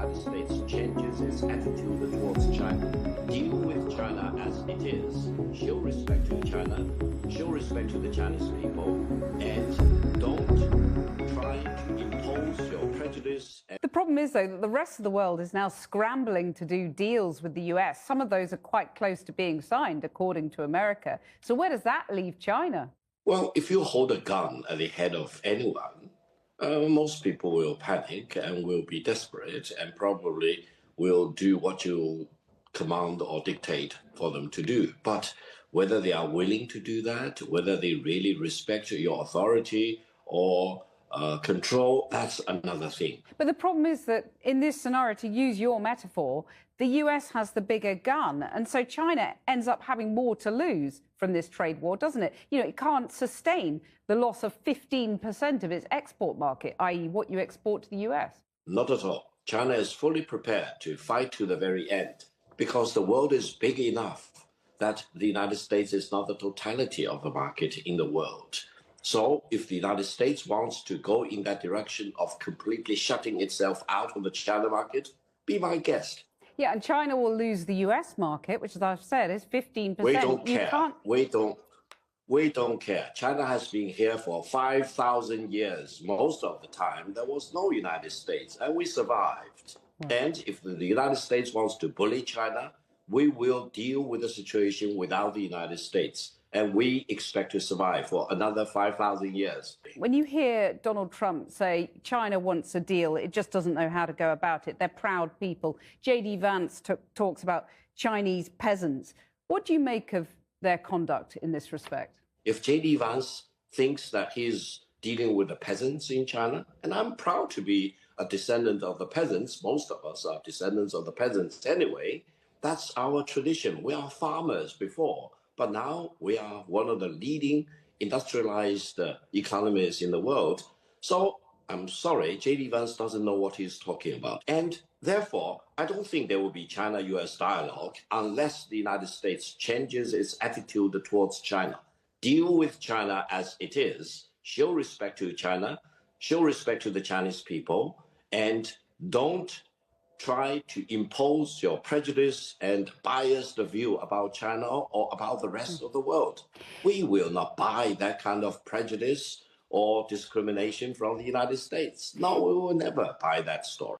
United States changes its attitude towards China, deal with China as it is, show respect to China, show respect to the Chinese people, and don't try to impose your prejudice. The problem is, though, that the rest of the world is now scrambling to do deals with the US. Some of those are quite close to being signed, according to America. So where does that leave China? Well, if you hold a gun at the head of anyone, most people will panic and will be desperate and probably will do what you command or dictate for them to do. But whether they are willing to do that, whether they really respect your authority or control, that's another thing. But the problem is that in this scenario, to use your metaphor, the US has the bigger gun. And so China ends up having more to lose from this trade war, doesn't it? You know, it can't sustain the loss of 15% of its export market, i.e. what you export to the US. Not at all. China is fully prepared to fight to the very end because the world is big enough that the United States is not the totality of the market in the world. So if the United States wants to go in that direction of completely shutting itself out of the China market, be my guest. Yeah, and China will lose the US market, which, as I've said, is 15%. We don't care. We don't care. China has been here for 5,000 years. Most of the time, there was no United States, and we survived. Right. And if the United States wants to bully China, we will deal with the situation without the United States. And we expect to survive for another 5,000 years. When you hear Donald Trump say China wants a deal, it just doesn't know how to go about it. They're proud people. J.D. Vance talks about Chinese peasants. What do you make of their conduct in this respect? If J.D. Vance thinks that he's dealing with the peasants in China, and I'm proud to be a descendant of the peasants, most of us are descendants of the peasants anyway, that's our tradition. We are farmers before. But now we are one of the leading industrialized economies in the world. So I'm sorry, J.D. Vance doesn't know what he's talking about. And therefore, I don't think there will be China-US dialogue unless the United States changes its attitude towards China. Deal with China as it is, show respect to China, show respect to the Chinese people, and don't try to impose your prejudice and biased view about China or about the rest of the world. We will not buy that kind of prejudice or discrimination from the United States. No, we will never buy that story.